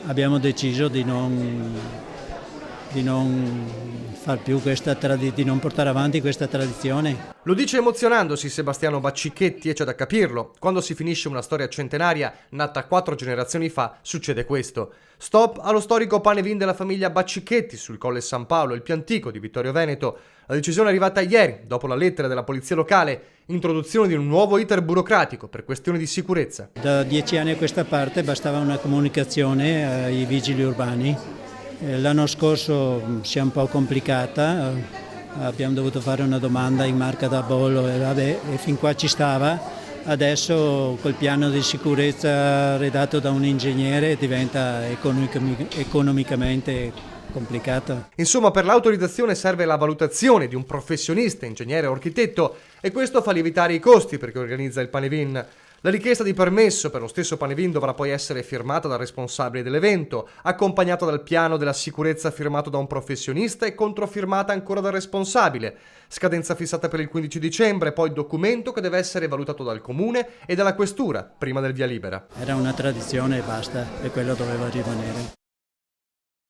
abbiamo deciso di non far più di non portare avanti questa tradizione. Lo dice emozionandosi Sebastiano Baccichetti e c'è da capirlo. Quando si finisce una storia centenaria nata 4 generazioni fa, succede questo. Stop allo storico pane-vin della famiglia Baccichetti sul Colle San Paolo, il più antico di Vittorio Veneto. La decisione è arrivata ieri, dopo la lettera della polizia locale, introduzione di un nuovo iter burocratico per questioni di sicurezza. Da 10 anni a questa parte bastava una comunicazione ai vigili urbani. L'anno scorso si è un po' complicata, abbiamo dovuto fare una domanda in marca da bollo e fin qua ci stava. Adesso col piano di sicurezza redatto da un ingegnere diventa economicamente complicato. Insomma, per l'autorizzazione serve la valutazione di un professionista, ingegnere o architetto, e questo fa lievitare i costi per chi organizza il pane-vin. La richiesta di permesso per lo stesso pane-vin dovrà poi essere firmata dal responsabile dell'evento, accompagnata dal piano della sicurezza firmato da un professionista e controfirmata ancora dal responsabile. Scadenza fissata per il 15 dicembre, poi documento che deve essere valutato dal comune e dalla questura prima del via libera. Era una tradizione e basta, e quello doveva rimanere.